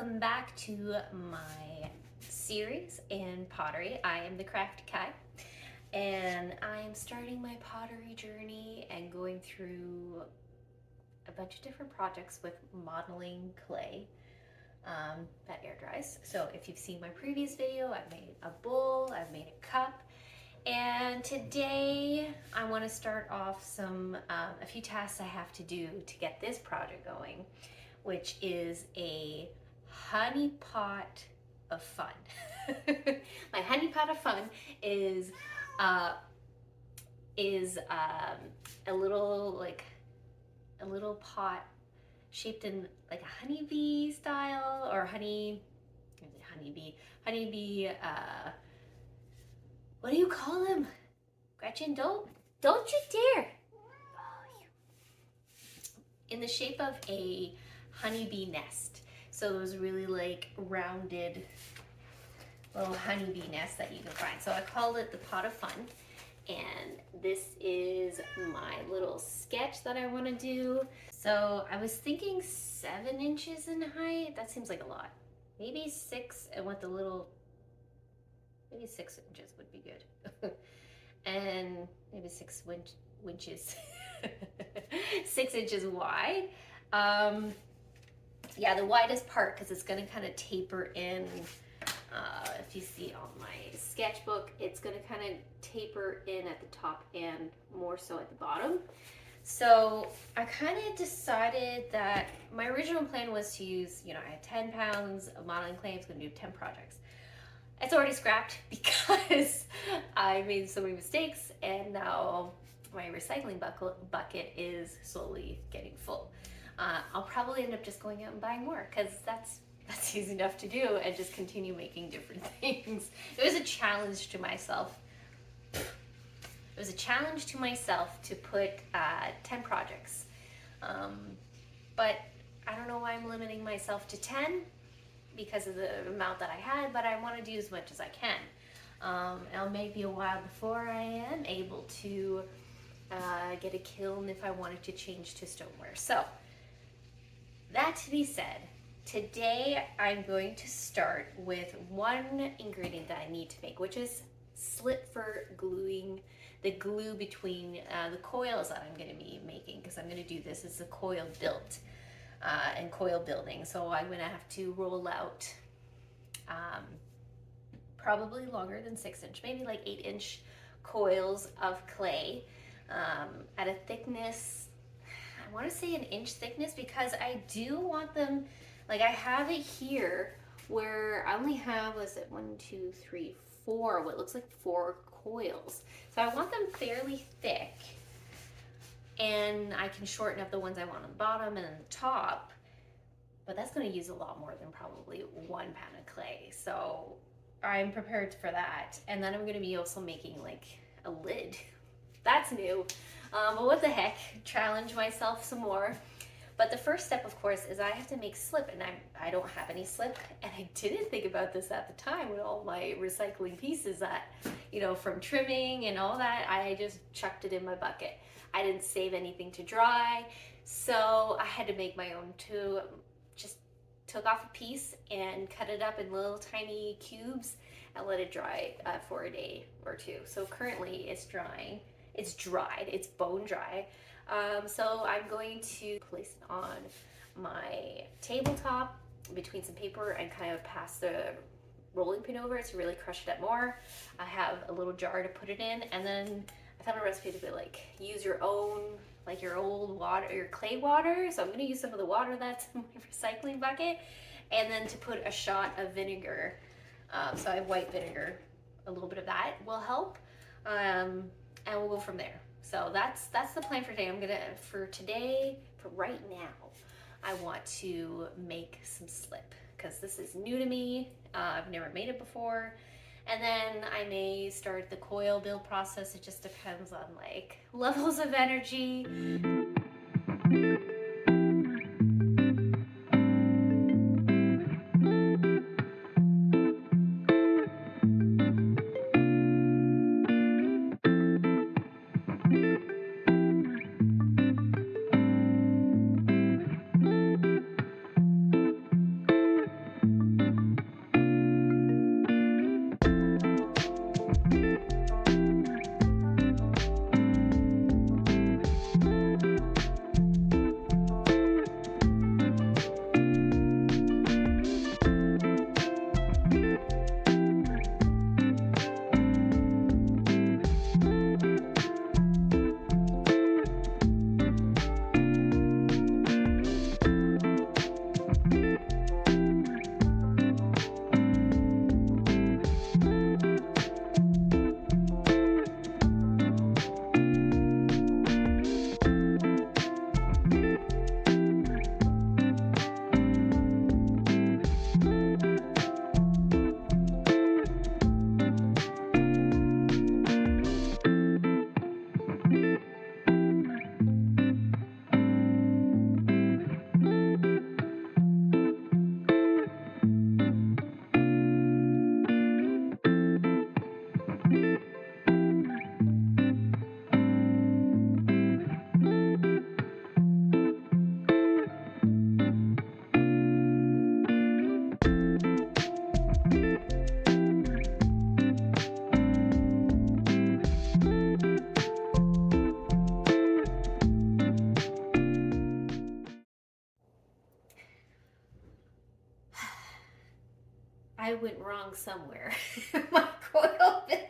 welcome back to my series in pottery. I am the Crafty Kai, and I am starting my pottery journey and going through a bunch of different projects with modeling clay that air dries. So if you've seen my previous video, I've made a bowl, I've made a cup, and today I want to start off a few tasks I have to do to get this project going, which is a honeypot of fun. My honeypot of fun is a little pot shaped in like a honeybee style or honeybee. What do you call them? Gretchen, don't you dare! In the shape of a honeybee nest. So those really like rounded little honeybee nests that you can find. So I called it the pot of fun. And this is my little sketch that I want to do. So I was thinking 7 inches in height. That seems like a lot. Maybe 6, and with the little, maybe 6 inches would be good. And maybe 6 inches. 6 inches wide. Yeah, the widest part, because it's going to kind of taper in. If you see on my sketchbook, it's going to kind of taper in at the top and more so at the bottom. So I kind of decided that my original plan was to use, I had 10 pounds of modeling clay. I was going to do 10 projects. It's already scrapped because I made so many mistakes, and now my recycling bucket is slowly getting full. I'll probably end up just going out and buying more, because that's easy enough to do, and just continue making different things. It was a challenge to myself. It was a challenge to myself to put 10 projects. But I don't know why I'm limiting myself to 10 because of the amount that I had, but I want to do as much as I can. It'll may be a while before I am able to get a kiln if I wanted to change to stoneware. So, that to be said, today I'm going to start with one ingredient that I need to make, which is slip for gluing the glue between the coils that I'm going to be making, because I'm going to do this as a coil built and coil building. So I'm going to have to roll out probably longer than 6 inch, maybe like 8-inch coils of clay at a thickness, I want to say an inch thickness, because I do want them, like I have it here where I only have, was it 1, 2, 3, 4, what looks like 4 coils. So I want them fairly thick, and I can shorten up the ones I want on the bottom and the top, but that's going to use a lot more than probably 1 pound of clay. So I'm prepared for that. And then I'm going to be also making like a lid. That's new. But what the heck, challenge myself some more. But the first step, of course, is I have to make slip, and I don't have any slip, and I didn't think about this at the time with all my recycling pieces that, from trimming and all that, I just chucked it in my bucket. I didn't save anything to dry, so I had to make my own too. Just took off a piece and cut it up in little tiny cubes and let it dry for a day or two. So currently it's drying. It's dried, it's bone dry. So I'm going to place it on my tabletop between some paper and kind of pass the rolling pin over it to really crush it up more. I have a little jar to put it in, and then I found a recipe to be like, use your own, like your old water, your clay water. So I'm gonna use some of the water that's in my recycling bucket, and then to put a shot of vinegar. So I have white vinegar, a little bit of that will help. And we'll go from there. So that's the plan for today. For right now, I want to make some slip, because this is new to me. I've never made it before. And then I may start the coil build process. It just depends on like levels of energy. I went wrong somewhere. My coil building.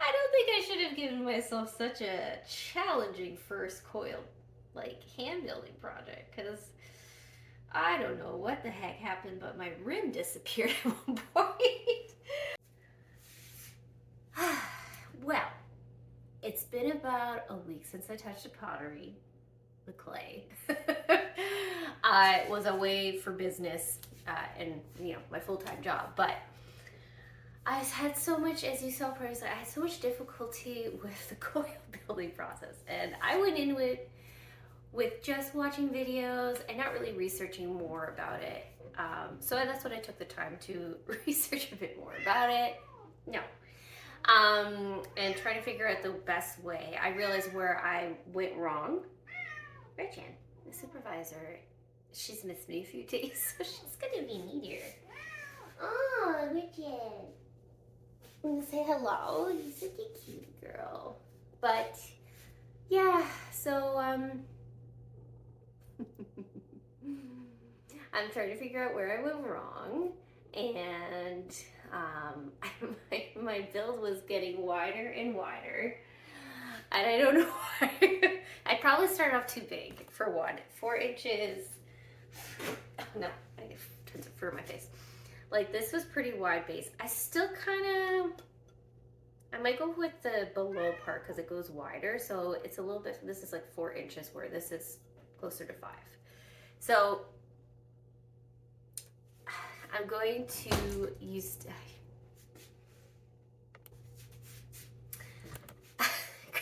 I don't think I should have given myself such a challenging first coil, like, hand building project, because I don't know what the heck happened, but my rim disappeared at one point. Well, it's been about a week since I touched the pottery, the clay. I was away for business and, you know, my full-time job, but I had so much, as you saw previously, I had so much difficulty with the coil building process, and I went into it with just watching videos and not really researching more about it. So that's what I took the time to research a bit more about it. No. And trying to figure out the best way. I realized where I went wrong. Gretchen, the supervisor, she's missed me a few days, so she's gonna be needier. Oh, Gretchen. I'm gonna say hello. You're such a cute girl. But yeah, so I'm trying to figure out where I went wrong, and my build was getting wider and wider, and I don't know why. I probably started off too big for one. 4 inches. No, I get tons of fur in my face. Like, this was pretty wide base. I still I might go with the below part because it goes wider. So it's a little bit, this is like 4 inches where this is closer to 5. So I'm going to use,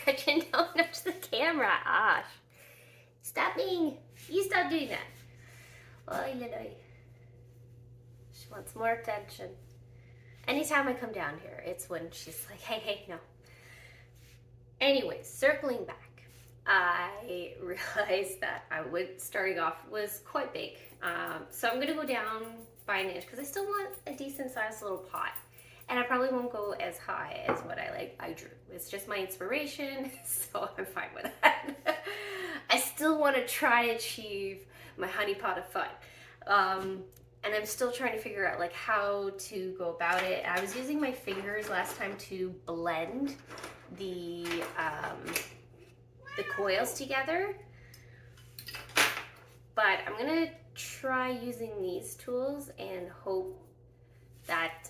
Gretchen, don't touch the camera. Ash, you stop doing that. She wants more attention. Anytime I come down here, it's when she's like, hey, no. Anyways, circling back, I realized that starting off was quite big. So I'm gonna go down by an inch because I still want a decent sized little pot. And I probably won't go as high as what I drew. It's just my inspiration, so I'm fine with that. I still want to try to achieve my honeypot of fun. And I'm still trying to figure out like how to go about it. I was using my fingers last time to blend the coils together. But I'm gonna try using these tools and hope that,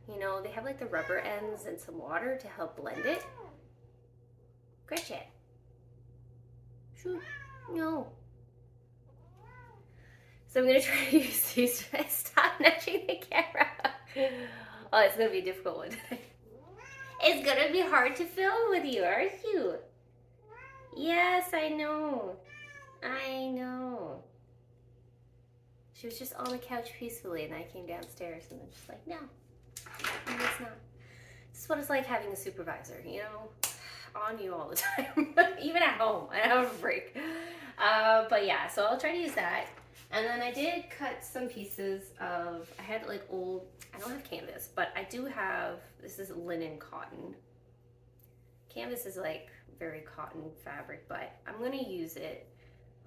you know, they have like the rubber ends and some water to help blend it. Gretchen. Shoot. No. So I'm gonna try to use these. Stop nudging the camera. Oh, it's gonna be a difficult one today. It's gonna be hard to film with you, aren't you? Yes, I know. I know. She was just on the couch peacefully, and I came downstairs, and then she's like, no, it's not. This is what it's like having a supervisor, you know, on you all the time, even at home. I have a break. But yeah, so I'll try to use that. And then I did cut some pieces of, I had like old, I don't have canvas, but I do have, this is linen cotton. Canvas is like very cotton fabric, but I'm gonna use it.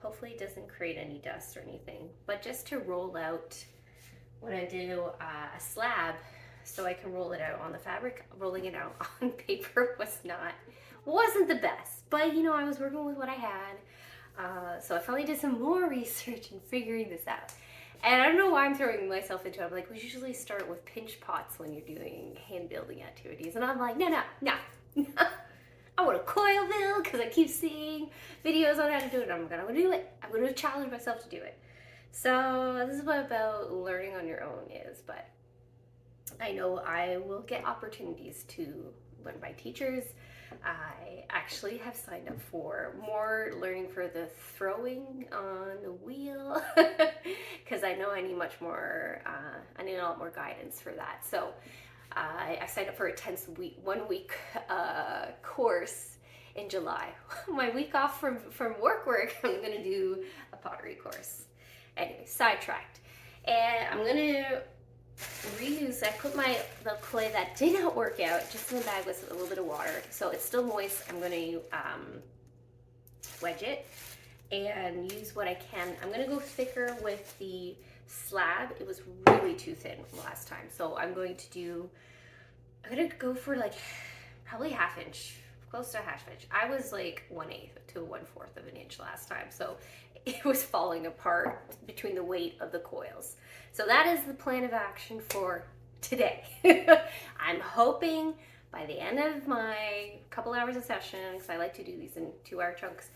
Hopefully it doesn't create any dust or anything, but just to roll out when I do a slab, so I can roll it out on the fabric. Rolling it out on paper wasn't the best, but you know, I was working with what I had. So I finally did some more research and figuring this out. And I don't know why I'm throwing myself into it. I'm like, we usually start with pinch pots when you're doing hand building activities. And I'm like, no. I want to coil build because I keep seeing videos on how to do it. I'm gonna do it. I'm gonna challenge myself to do it. So this is what about learning on your own is, but I know I will get opportunities to learn by teachers. I actually have signed up for more learning for the throwing on the wheel because I know I need much more, I need a lot more guidance for that. So I signed up for a 1 week course in July. My week off from work, I'm gonna do a pottery course. Anyway, sidetracked. And I'm gonna reuse, I put the clay that did not work out just in the bag with a little bit of water, so it's still moist. I'm going to wedge it and use what I can. I'm going to go thicker with the slab. It was really too thin last time. So I'm going to go for like probably ½ inch, close to ½ inch. I was like 1/8 to 1/4 of an inch last time. So it was falling apart between the weight of the coils. So that is the plan of action for today. I'm hoping by the end of my couple hours of session, because I like to do these in 2-hour chunks,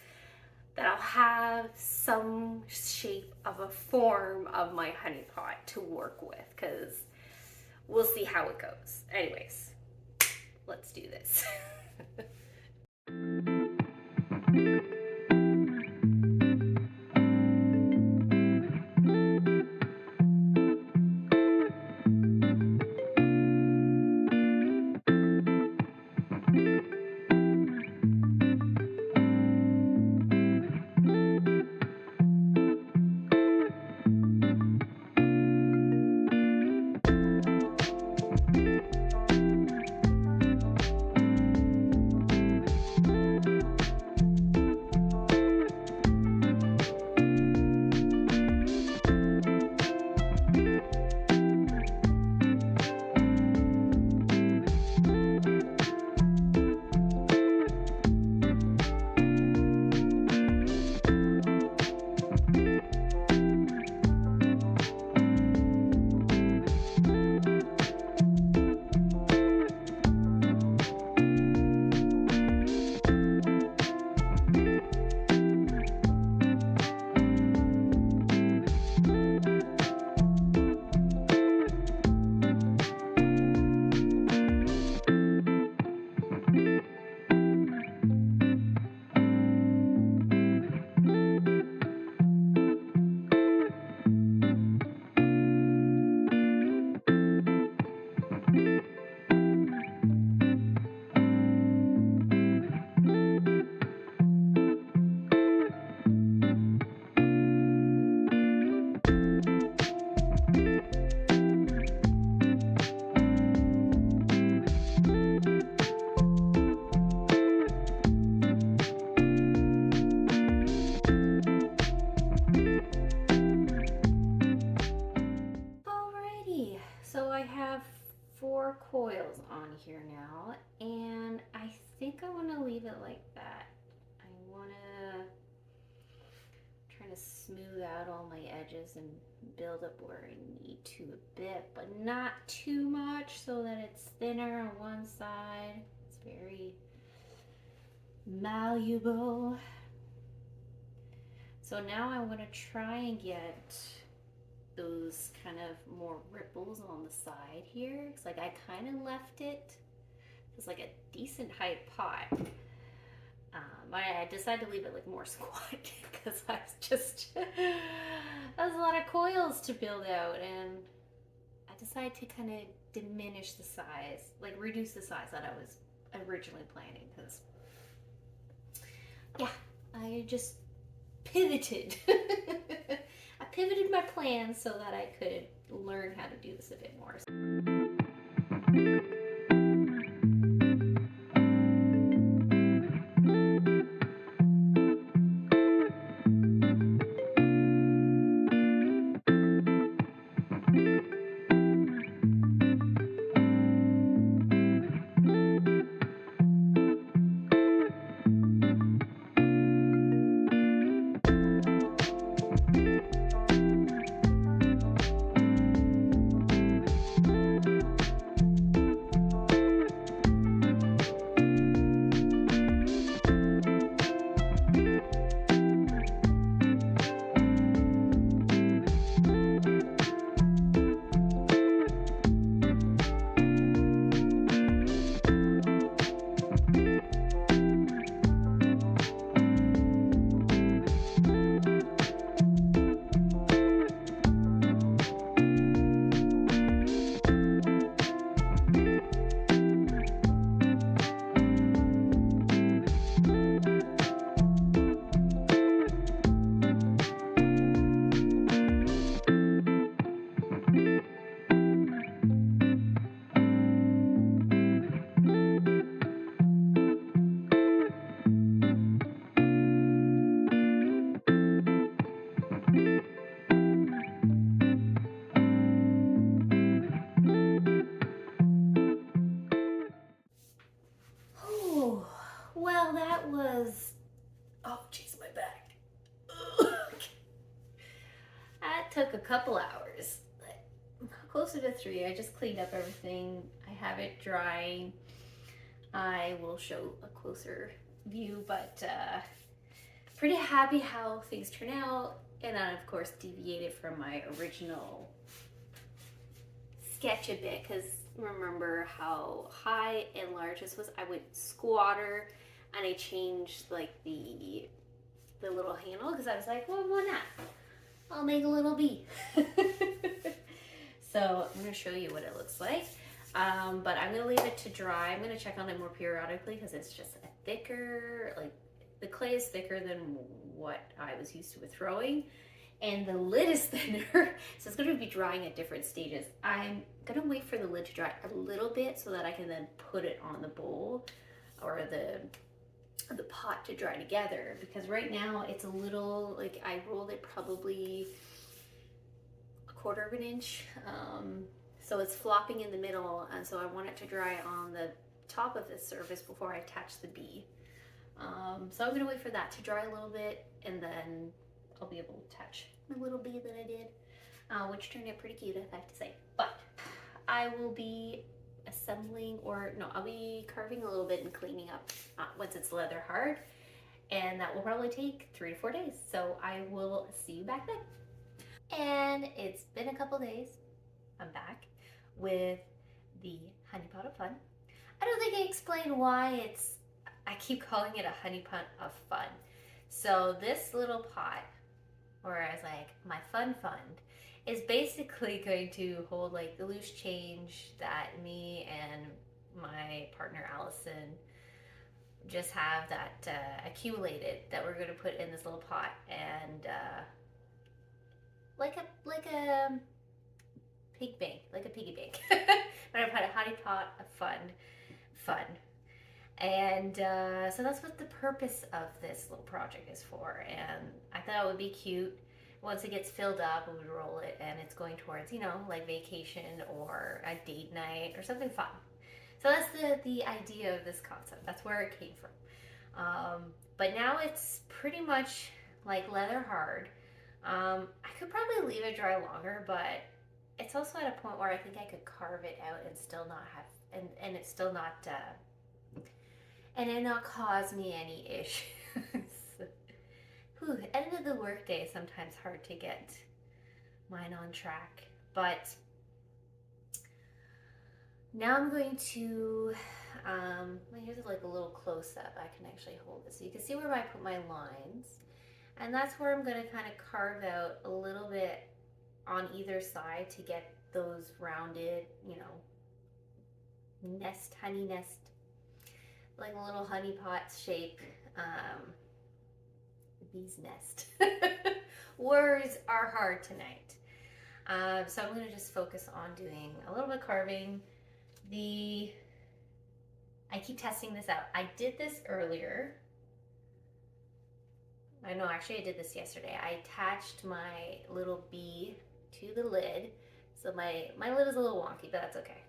that I'll have some shape of a form of my honeypot to work with, because we'll see how it goes. Anyways, let's do this. So I have 4 coils on here now, and I think I want to leave it like that. I want to try to smooth out all my edges and build up where I need to a bit, but not too much so that it's thinner on one side. It's very malleable. So now I want to try and get those kind of more ripples on the side here. It's like I kind of left it. It's like a decent height pot. I decided to leave it like more squat because I was just, that was a lot of coils to build out, and I decided to kind of diminish the size, like reduce the size that I was originally planning, because yeah, I just pivoted. I pivoted my plans so that I could learn how to do this a bit more. Wow, that was, oh jeez, my back. That took a couple hours, closer to 3. I just cleaned up everything. I have it drying. I will show a closer view, but pretty happy how things turn out. And I, of course, deviated from my original sketch a bit, because remember how high and large this was? I went squatter, and I changed like the little handle, because I was like, well, why not? I'll make a little bee. So I'm going to show you what it looks like. But I'm going to leave it to dry. I'm going to check on it more periodically, because it's just a thicker, like the clay is thicker than what I was used to with throwing. And the lid is thinner, so it's going to be drying at different stages. I'm going to wait for the lid to dry a little bit so that I can then put it on the bowl or the pot to dry together, because right now it's a little, like, I rolled it probably 1/4 of an inch, so it's flopping in the middle, and so I want it to dry on the top of the surface before I attach the bee. So I'm going to wait for that to dry a little bit, and then I'll be able to attach my little bee that I did, which turned out pretty cute, I have to say. But I will be assembling, or no, I'll be carving a little bit and cleaning up once it's leather hard, and that will probably take 3 to 4 days. So I will see you back then. And it's been a couple days. I'm back with the Honeypot of Fun. I don't think I explained why I keep calling it a Honeypot of Fun. So this little pot, or as like my fun fund, is basically going to hold like the loose change that me and my partner Allison just have that accumulated, that we're going to put in this little pot, and like a pig bank, like a piggy bank. But I've had a Honeypot of fun. And so that's what the purpose of this little project is for. And I thought it would be cute. Once it gets filled up, we would roll it, and it's going towards, you know, like vacation or a date night or something fun. So that's the idea of this concept. That's where it came from. But now it's pretty much like leather hard. I could probably leave it dry longer, but it's also at a point where I think I could carve it out and still not have, and it's still not, and it not cause me any issues. Whew, end of the workday is sometimes hard to get mine on track, but now I'm going to, here's like a little close-up. I can actually hold this so you can see where I put my lines, and that's where I'm going to kind of carve out a little bit on either side to get those rounded, you know, honey nest, like a little honey pot shape, bee's nest. Words are hard tonight. So I'm going to just focus on doing a little bit of carving. I keep testing this out. I did this earlier. I know, actually I did this yesterday. I attached my little bee to the lid. So my lid is a little wonky, but that's okay.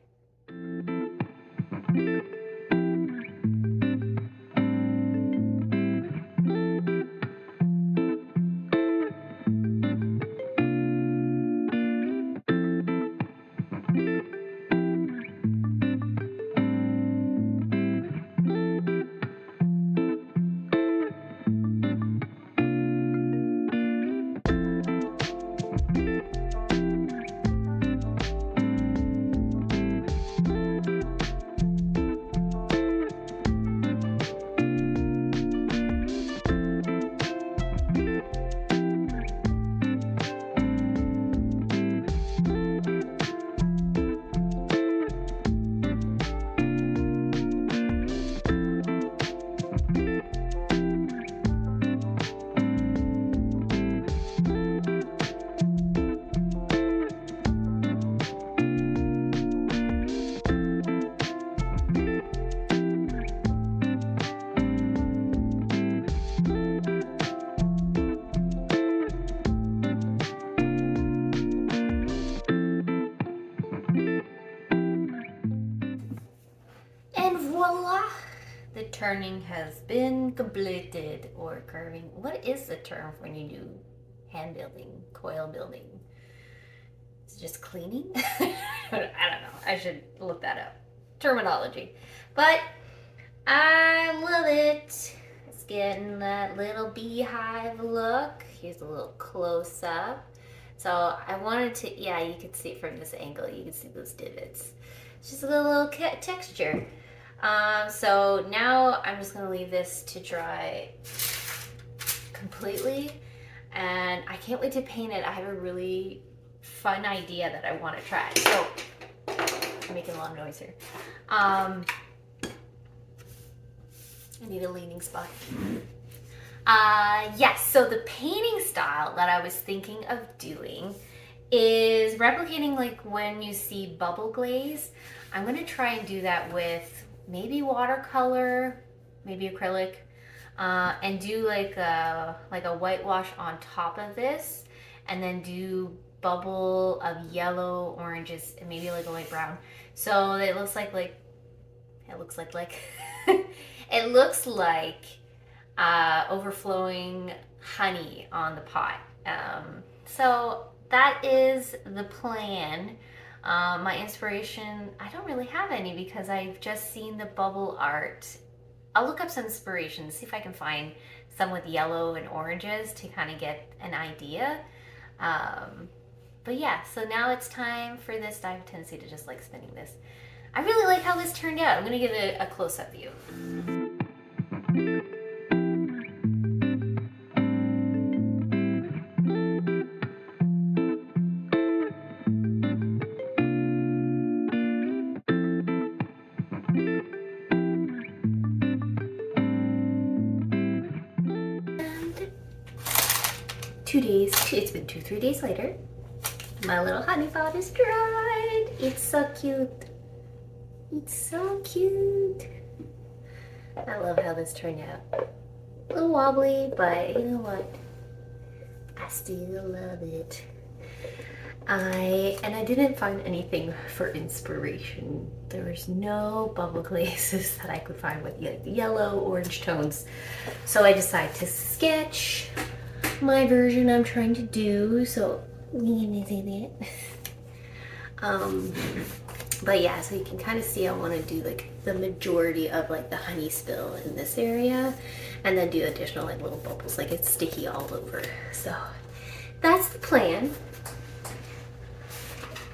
turning has been completed, or curving. What is the term when you do hand building, coil building? Is it just cleaning? I don't know. I should look that up. Terminology. But I love it. It's getting that little beehive look. Here's a little close up. So I wanted to, yeah, you can see it from this angle. You can see those divots. It's just a little texture. So now I'm just gonna leave this to dry completely, and I can't wait to paint it. I have a really fun idea that I want to try. So I'm making a lot of noise here. I need a leaning spot. Yes, so the painting style that I was thinking of doing is replicating like when you see bubble glaze. I'm gonna try and do that with maybe watercolor, maybe acrylic, and do like a whitewash on top of this, and then do bubble of yellow, oranges, and maybe like a light brown. So it looks like it looks like it looks like overflowing honey on the pot. So that is the plan. My inspiration, I don't really have any because I've just seen the bubble art. I'll look up some inspiration, see if I can find some with yellow and oranges to kind of get an idea. But yeah, so now it's time for this. I have a tendency to just like spinning this. I really like how this turned out. I'm gonna give it a close-up view. 2 days, it's been 2-3 days later. My little honeypot is dried. It's so cute. It's so cute. I love how this turned out. A little wobbly, but you know what? I still love it. I didn't find anything for inspiration. There was no bubble glazes that I could find with the yellow, orange tones. So I decided to sketch my version I'm trying to do. So we can see that. But yeah, so you can kind of see I want to do like the majority of like the honey spill in this area, and then do additional like little bubbles, like it's sticky all over. So that's the plan.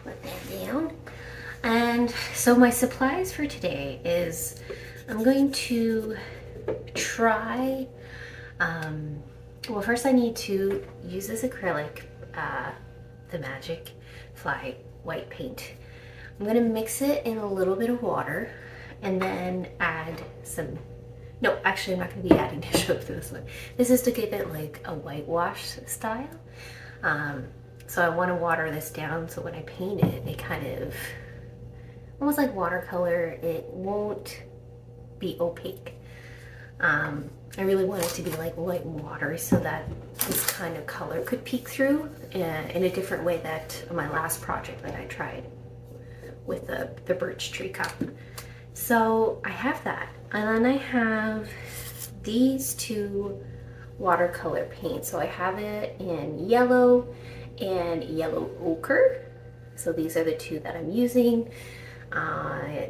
Put that down. And so my supplies for today is I'm going to try, well, first I need to use this acrylic, the Magic Fly white paint. I'm gonna mix it in a little bit of water and then add some, no, actually I'm not gonna be adding dish soap to this one. This is to give it like a whitewash style. So I wanna water this down so when I paint it, it kind of, almost like watercolor, it won't be opaque. I really want it to be like white water so that this kind of color could peek through in a different way that my last project that I tried with the birch tree cup. So I have that, and then I have these two watercolor paints. So I have it in yellow and yellow ochre. So these are the two that I'm using.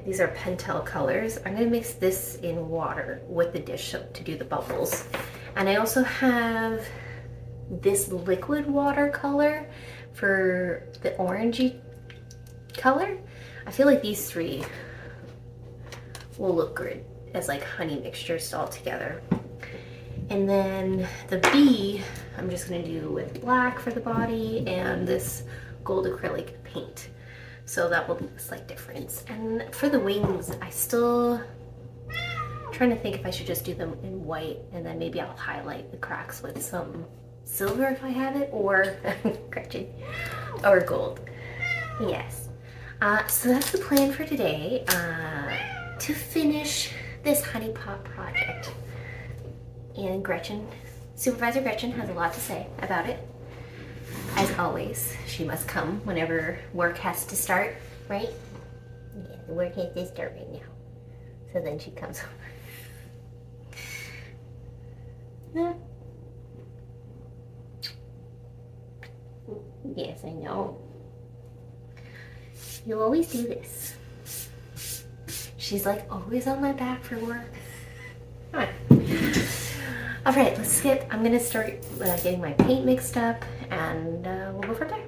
These are Pentel colors. I'm gonna mix this in water with the dish soap to do the bubbles. And I also have this liquid watercolor for the orangey color. I feel like these three will look good as like honey mixtures all together. And then the bee, I'm just gonna do with black for the body and this gold acrylic paint. So that will be a slight difference. And for the wings, I still trying to think if I should just do them in white and then maybe I'll highlight the cracks with some silver if I have it, or Gretchen, or gold. Yes. So that's the plan for today, to finish this honeypot project. And Gretchen, Supervisor Gretchen, has a lot to say about it. As always, she must come whenever work has to start, right? Yeah, the work has to start right now. So then she comes over. Yes, I know. You always do this. She's like always on my back for work. All right, let's get, I'm gonna start getting my paint mixed up, and we'll go from there.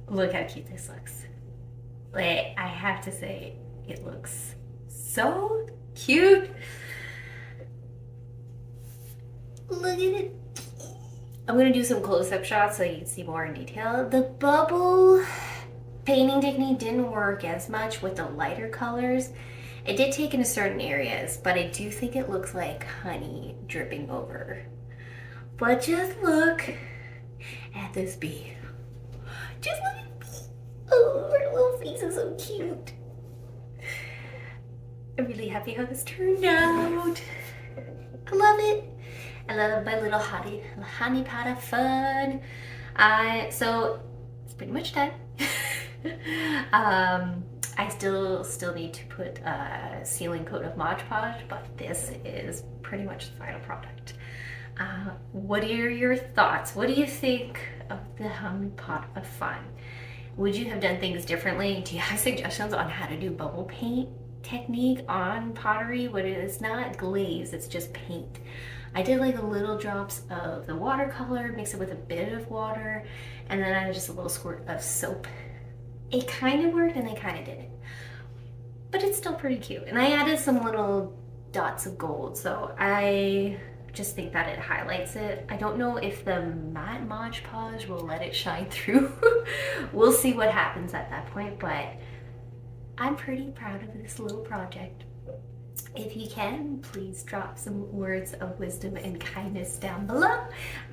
Look how cute this looks. Like, I have to say, it looks so cute. Look at it. I'm gonna do some close-up shots so you can see more in detail. The bubble painting technique didn't work as much with the lighter colors. It did take into certain areas, but I do think it looks like honey dripping over. But just look at this bee. Just look at the bee. Oh, her little face is so cute. I'm really happy how this turned out. I love it. I love my little honeypot of fun. So it's pretty much done. I still need to put a sealing coat of Mod Podge, but this is pretty much the final product. What are your thoughts? What do you think of the Honeypot of fun? Would you have done things differently? Do you have suggestions on how to do bubble paint technique on pottery when it's not glaze, it's just paint? I did like little drops of the watercolor, mix it with a bit of water, and then I just a little squirt of soap. It kind of worked and it kind of didn't. But it's still pretty cute. And I added some little dots of gold, so I just think that it highlights it. I don't know if the matte Mod Podge will let it shine through. We'll see what happens at that point, but I'm pretty proud of this little project. If you can, please drop some words of wisdom and kindness down below.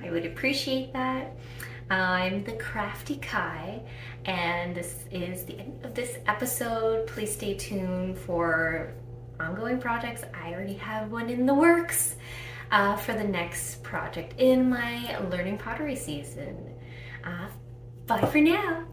I would appreciate that. I'm the Crafty Kai, and this is the end of this episode. Please stay tuned for ongoing projects. I already have one in the works for the next project in my learning pottery season. Bye for now.